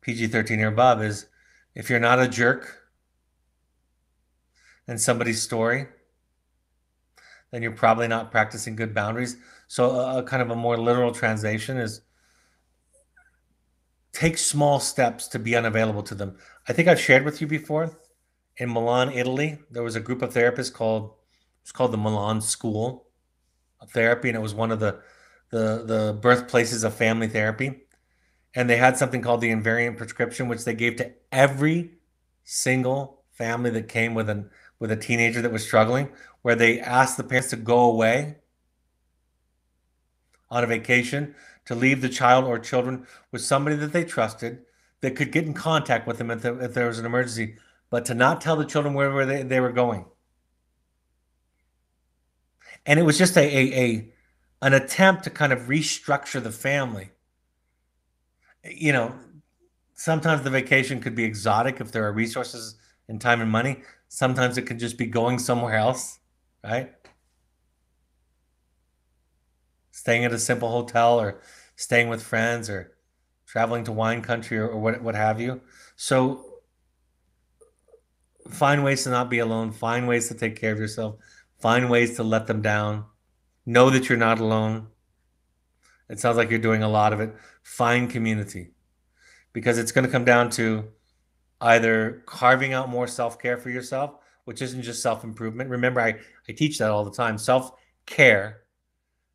PG-13 or above, is if you're not a jerk in somebody's story, then you're probably not practicing good boundaries. So a kind of a more literal translation is take small steps to be unavailable to them. I think I've shared with you before. In Milan, Italy, there was a group of therapists called the Milan School of Therapy, and it was one of the birthplaces of family therapy. And they had something called the invariant prescription, which they gave to every single family that came with a teenager that was struggling, where they asked the parents to go away on a vacation to leave the child or children with somebody that they trusted that could get in contact with them if there was an emergency, but to not tell the children where they were going. And it was just an attempt to kind of restructure the family. You know, sometimes the vacation could be exotic if there are resources and time and money. Sometimes it could just be going somewhere else, right? Staying at a simple hotel or staying with friends or traveling to wine country or what have you. So find ways to not be alone, find ways to take care of yourself, find ways to let them down. Know that you're not alone. It sounds like you're doing a lot of it. Find community because it's going to come down to either carving out more self-care for yourself, which isn't just self-improvement. Remember, I teach that all the time. Self-care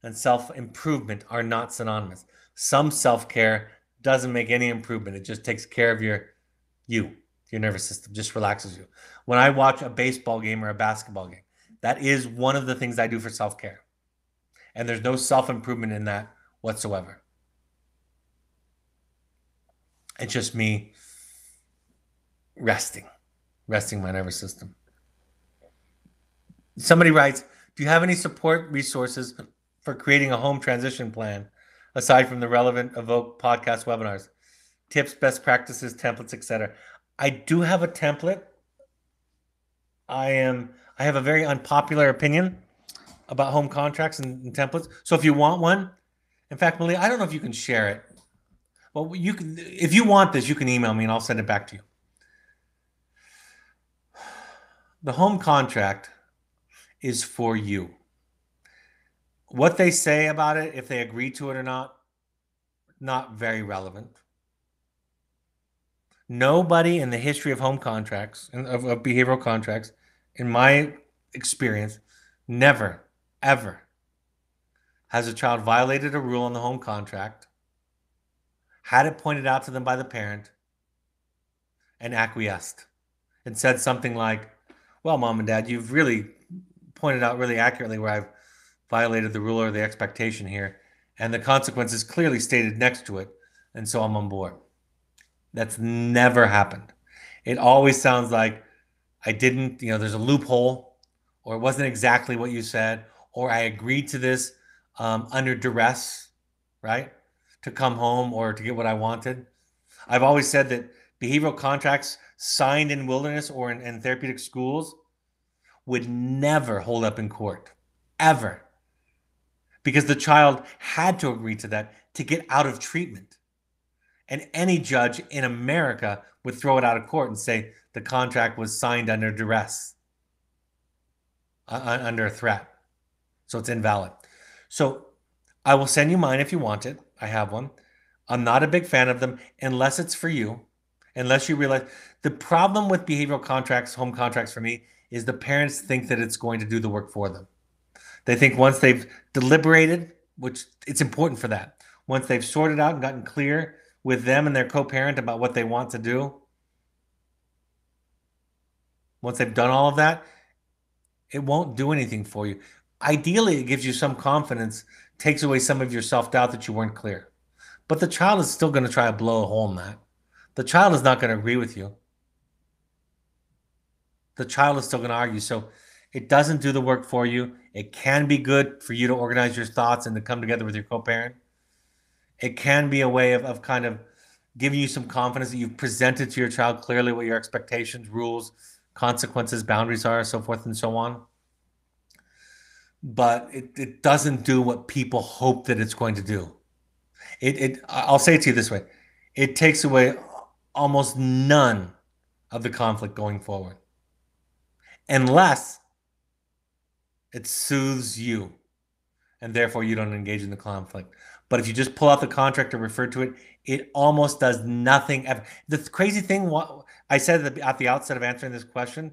and self-improvement are not synonymous. Some self-care doesn't make any improvement. It just takes care of your nervous system, just relaxes you. When I watch a baseball game or a basketball game, that is one of the things I do for self-care. And there's no self-improvement in that whatsoever. It's just me resting my nervous system. Somebody writes, do you have any support resources for creating a home transition plan aside from the relevant Evoke podcast webinars? Tips, best practices, templates, etc. I do have a template. I have a very unpopular opinion about home contracts and templates. So if you want one, in fact, Malia, I don't know if you can share it. Well, you can, if you want this, you can email me and I'll send it back to you. The home contract is for you. What they say about it, if they agree to it or not very relevant. Nobody in the history of home contracts and of behavioral contracts, in my experience, never, ever has a child violated a rule in the home contract, had it pointed out to them by the parent, and acquiesced and said something like, well, mom and dad, you've really pointed out really accurately where I've violated the rule or the expectation here, and the consequences clearly stated next to it, and so I'm on board. That's never happened. It always sounds like I didn't, there's a loophole, or it wasn't exactly what you said, or I agreed to this under duress, right? To come home or to get what I wanted. I've always said that behavioral contracts signed in wilderness or in therapeutic schools would never hold up in court, ever. Because the child had to agree to that to get out of treatment. And any judge in America would throw it out of court and say the contract was signed under duress, under a threat. So it's invalid. So I will send you mine if you want it. I have one. I'm not a big fan of them unless it's for you, unless you realize the problem with behavioral contracts, home contracts for me, is the parents think that it's going to do the work for them. They think once they've deliberated, which it's important for that, once they've sorted out and gotten clear with them and their co-parent about what they want to do, once they've done all of that, it won't do anything for you. Ideally, it gives you some confidence, takes away some of your self-doubt that you weren't clear. But the child is still going to try to blow a hole in that. The child is not going to agree with you. The child is still going to argue. So it doesn't do the work for you. It can be good for you to organize your thoughts and to come together with your co-parent. It can be a way of kind of giving you some confidence that you've presented to your child clearly what your expectations, rules, consequences, boundaries are, so forth and so on. But it doesn't do what people hope that it's going to do. I'll say it to you this way. It takes away almost none of the conflict going forward. Unless it soothes you and therefore you don't engage in the conflict. But if you just pull out the contract or refer to it, it almost does nothing. The crazy thing, I said at the outset of answering this question,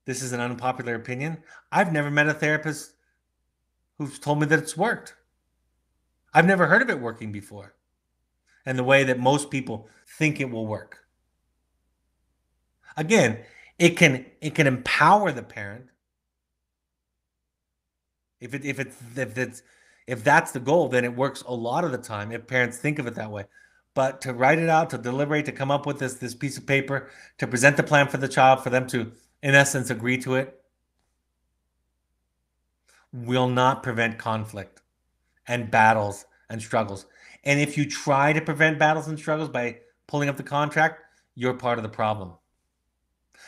this is an unpopular opinion. I've never met a therapist who's told me that it's worked. I've never heard of it working before. And the way that most people think it will work. Again, it can empower the parent. If that's the goal, then it works a lot of the time if parents think of it that way. But to write it out, to deliberate, to come up with this piece of paper, to present the plan for the child, for them to, in essence, agree to it, will not prevent conflict and battles and struggles. And if you try to prevent battles and struggles by pulling up the contract, you're part of the problem.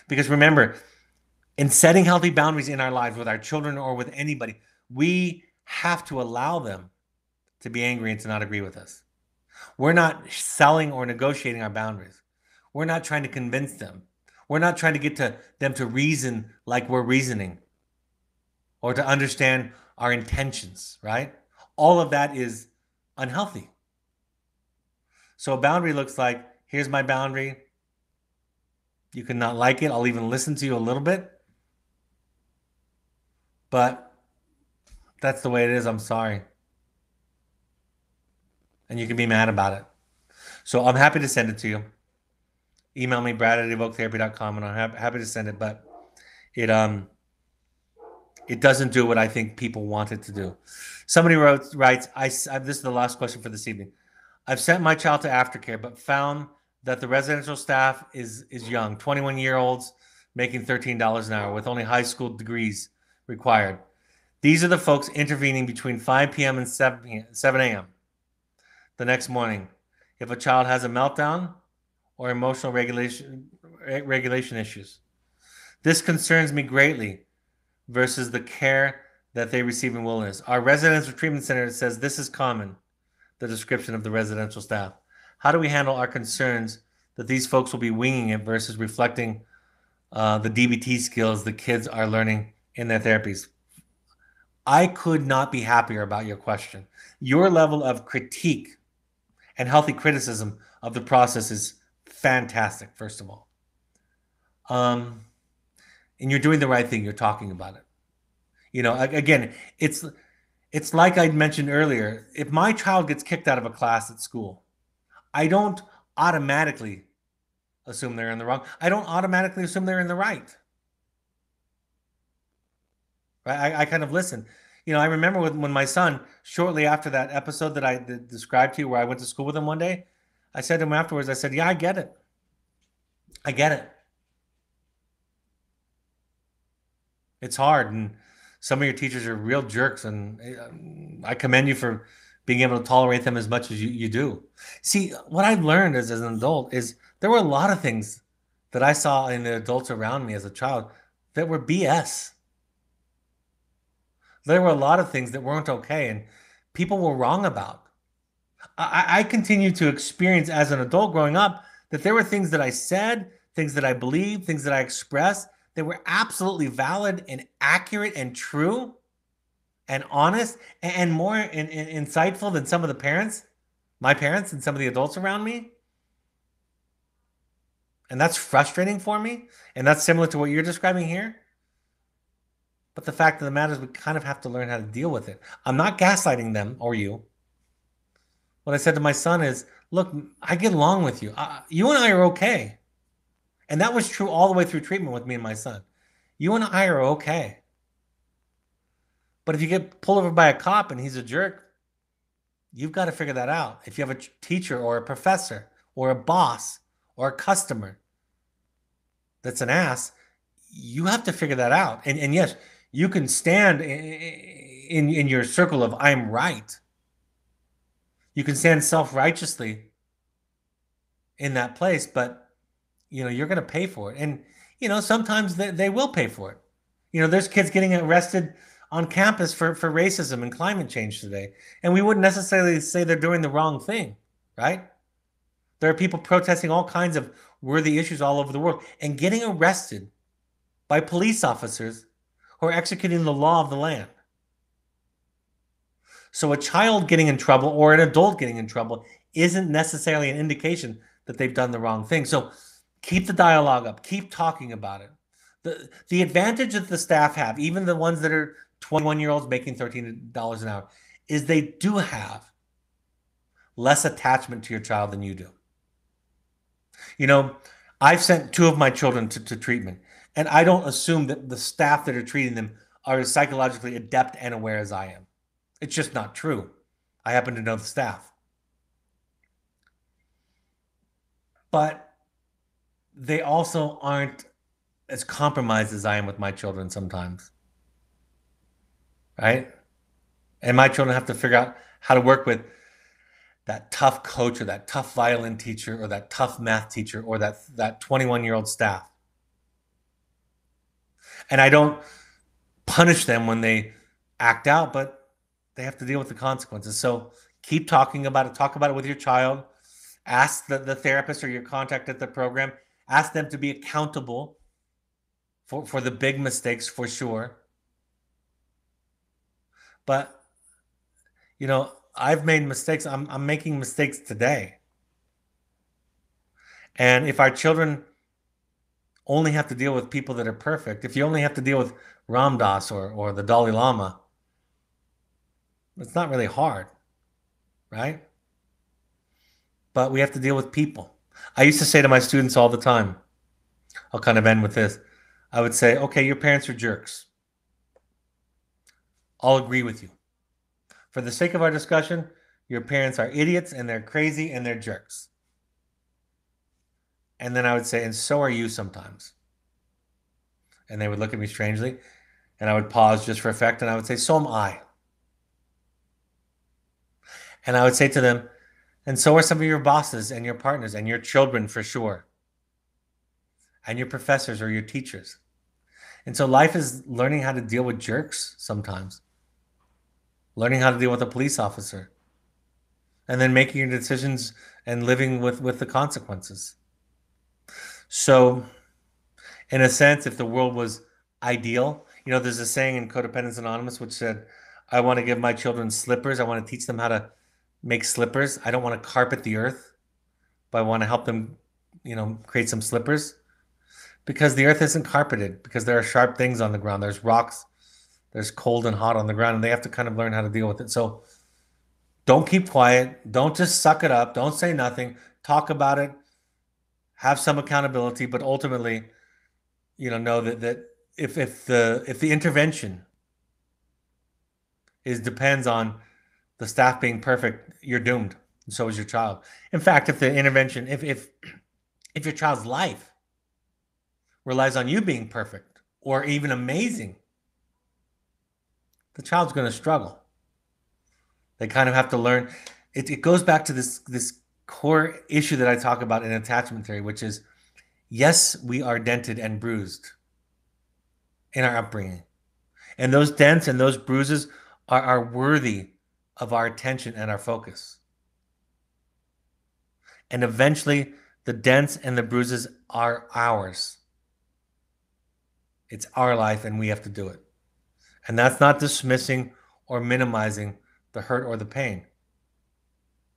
Because remember, in setting healthy boundaries in our lives with our children or with anybody, we have to allow them to be angry and to not agree with us. We're not selling or negotiating our boundaries. We're not trying to convince them. We're not trying to get them to reason like we're reasoning or to understand our intentions, right? All of that is unhealthy. So a boundary looks like, here's my boundary. You can not like it. I'll even listen to you a little bit. But that's the way it is. I'm sorry. And you can be mad about it. So I'm happy to send it to you. Email me, brad@evoketherapy.com, and I'm happy to send it. But it doesn't do what I think people want it to do. Somebody writes, this is the last question for this evening. I've sent my child to aftercare, but found that the residential staff is young, 21-year-olds making $13 an hour with only high school degrees required. These are the folks intervening between 5 p.m. and 7 a.m. the next morning. If a child has a meltdown or emotional regulation issues. This concerns me greatly versus the care that they receive in wilderness. Our residential treatment center says this is common, the description of the residential staff. How do we handle our concerns that these folks will be winging it versus reflecting the DBT skills the kids are learning in their therapies? I could not be happier about your question. Your level of critique and healthy criticism of the process is fantastic, first of all. Um, and you're doing the right thing. You're talking about it. Again, it's like I mentioned earlier. If my child gets kicked out of a class at school, I don't automatically assume they're in the wrong. I don't automatically assume they're in the right. Right? I kind of listen. I remember when my son, shortly after that episode that I described to you, where I went to school with him one day, I said to him afterwards, I said, "Yeah, I get it. I get it. It's hard, and some of your teachers are real jerks, and I commend you for being able to tolerate them as much as you do." See, what I've learned as an adult is there were a lot of things that I saw in the adults around me as a child that were BS. There were a lot of things that weren't okay and people were wrong about. I continue to experience as an adult growing up that there were things that I said, things that I believed, things that I expressed that were absolutely valid and accurate and true and honest and more insightful than some of the parents, my parents, and some of the adults around me. And that's frustrating for me. And that's similar to what you're describing here. But the fact of the matter is, we kind of have to learn how to deal with it. I'm not gaslighting them or you. What I said to my son is, look, I get along with you. You and I are okay. And that was true all the way through treatment with me and my son. You and I are okay. But if you get pulled over by a cop and he's a jerk, you've got to figure that out. If you have a teacher or a professor or a boss or a customer that's an ass, you have to figure that out. And yes, you can stand in your circle of I'm right. You can stand self-righteously in that place, but you're going to pay for it. And sometimes they will pay for it. There's kids getting arrested on campus for racism and climate change today, and we wouldn't necessarily say they're doing the wrong thing, right? There are people protesting all kinds of worthy issues all over the world and getting arrested by police officers who are executing the law of the land. So a child getting in trouble or an adult getting in trouble isn't necessarily an indication that they've done the wrong thing. So keep the dialogue up. Keep talking about it. The advantage that the staff have, even the ones that are 21-year-olds making $13 an hour, is they do have less attachment to your child than you do. I've sent two of my children to treatment, and I don't assume that the staff that are treating them are as psychologically adept and aware as I am. It's just not true. I happen to know the staff. But they also aren't as compromised as I am with my children sometimes. Right? And my children have to figure out how to work with that tough coach or that tough violin teacher or that tough math teacher or that 21-year-old staff. And I don't punish them when they act out, but they have to deal with the consequences. So keep talking about it. Talk about it with your child. Ask the therapist or your contact at the program. Ask them to be accountable for the big mistakes, for sure. But, I've made mistakes. I'm making mistakes today. And if our children only have to deal with people that are perfect, if you only have to deal with Ram Dass or the Dalai Lama, it's not really hard, right? But we have to deal with people. I used to say to my students all the time, I'll kind of end with this. I would say, okay, your parents are jerks. I'll agree with you. For the sake of our discussion, your parents are idiots and they're crazy and they're jerks. And then I would say, and so are you sometimes. And they would look at me strangely, and I would pause just for effect, and I would say, so am I. And I would say to them, and so are some of your bosses and your partners and your children for sure. And your professors or your teachers. And so life is learning how to deal with jerks sometimes. Learning how to deal with a police officer. And then making your decisions and living with the consequences. So, in a sense, if the world was ideal, You know, there's a saying in Codependence Anonymous which said, I want to give my children slippers. I want to teach them how to make slippers. I don't want to carpet the earth, but I want to help them, create some slippers because the earth isn't carpeted, because there are sharp things on the ground. There's rocks, there's cold and hot on the ground, and they have to kind of learn how to deal with it. So don't keep quiet. Don't just suck it up. Don't say nothing. Talk about it. Have some accountability, but ultimately, know that if the intervention depends on the staff being perfect, you're doomed. And so is your child. In fact, if the intervention, if your child's life relies on you being perfect or even amazing, the child's going to struggle. They kind of have to learn. It goes back to this core issue that I talk about in attachment theory, which is, yes, we are dented and bruised in our upbringing. And those dents and those bruises are worthy of our attention and our focus. And eventually, the dents and the bruises are ours. It's our life, and we have to do it. And that's not dismissing or minimizing the hurt or the pain.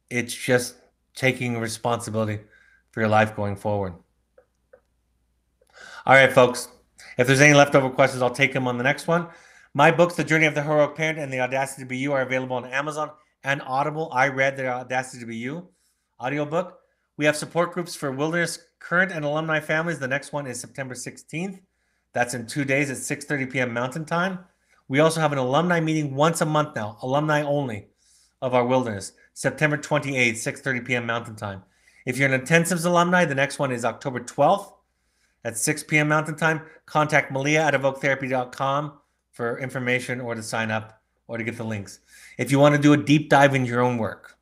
It's just taking responsibility for your life going forward. All right, folks. If there's any leftover questions, I'll take them on the next one. My books, The Journey of the Heroic Parent and The Audacity to Be You, are available on Amazon and Audible. I read The Audacity to Be You audiobook. We have support groups for wilderness, current, and alumni families. The next one is September 16th. That's in 2 days at 6:30 p.m. Mountain Time. We also have an alumni meeting once a month now, alumni only, of our wilderness, September 28th, 6:30 p.m. Mountain Time. If you're an intensives alumni, the next one is October 12th at 6 p.m. Mountain Time. Contact Malia at evoketherapy.com for information or to sign up or to get the links. If you want to do a deep dive into your own work,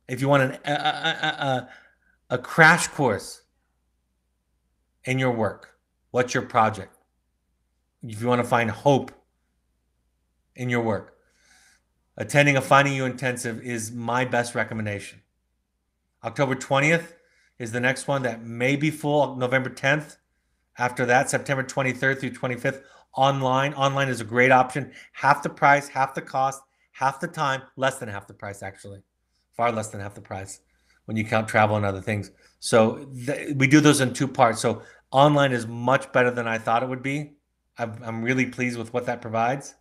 if you want a crash course in your work, what's your project? If you want to find hope in your work, attending a Finding You intensive is my best recommendation. October 20th is the next one that may be full. November 10th. After that, September 23rd through 25th, online. Online is a great option. Half the price, half the cost, half the time, less than half the price, actually. Far less than half the price when you count travel and other things. So we do those in 2 parts. So online is much better than I thought it would be. I'm really pleased with what that provides.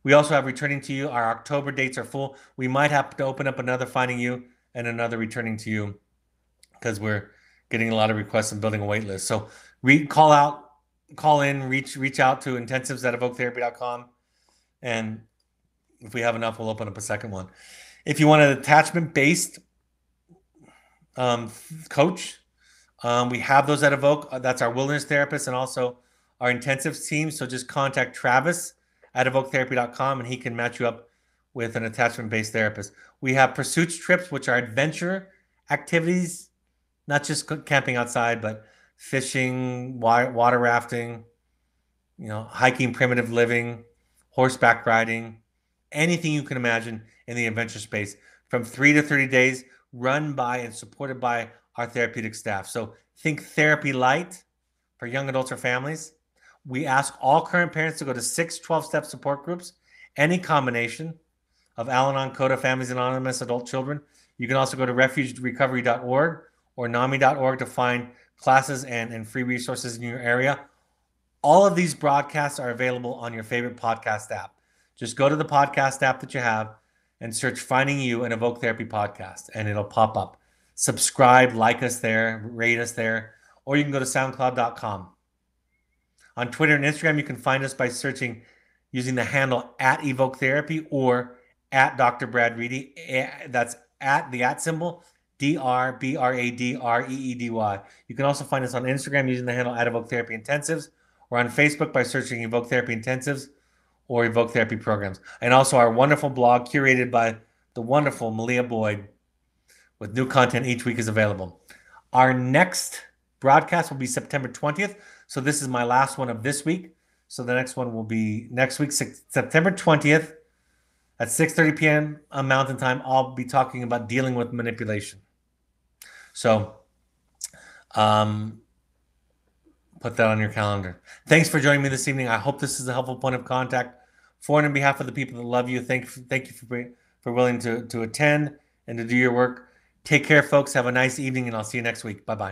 We also have Returning to You. Our October dates are full. We might have to open up another Finding You and another Returning to You because we're getting a lot of requests and building a wait list. So call in, reach out to intensives at evoketherapy.com. And if we have enough, we'll open up a second one. If you want an attachment-based coach, we have those at Evoke. That's our wilderness therapist and also our intensives team. So just contact Travis at evoketherapy.com and he can match you up with an attachment-based therapist. We have pursuits trips, which are adventure activities, not just camping outside, but fishing, water rafting, hiking, primitive living, horseback riding, anything you can imagine in the adventure space from 3 to 30 days, run by and supported by our therapeutic staff. So think therapy light for young adults or families. We ask all current parents to go to 6 12-step support groups, any combination of Al-Anon, CODA, Families Anonymous, adult children. You can also go to refugerecovery.org or NAMI.org to find classes and free resources in your area. All of these broadcasts are available on your favorite podcast app. Just go to the podcast app that you have and search Finding You and Evoke Therapy Podcast, and it'll pop up. Subscribe, like us there, rate us there, or you can go to soundcloud.com. On Twitter and Instagram, you can find us by searching using the handle at Evoke Therapy or at Dr. Brad Reedy. That's at the @ symbol, DRBRADREEDY. You can also find us on Instagram using the handle at Evoke Therapy Intensives or on Facebook by searching Evoke Therapy Intensives or Evoke Therapy Programs. And also our wonderful blog curated by the wonderful Malia Boyd with new content each week is available. Our next broadcast will be September 20th. So this is my last one of this week. So the next one will be next week, September 20th at 6:30 p.m. Mountain Time. I'll be talking about dealing with manipulation. So Put that on your calendar. Thanks for joining me this evening. I hope this is a helpful point of contact for and on behalf of the people that love you. Thank you for willing to attend and to do your work. Take care, folks. Have a nice evening, and I'll see you next week. Bye-bye.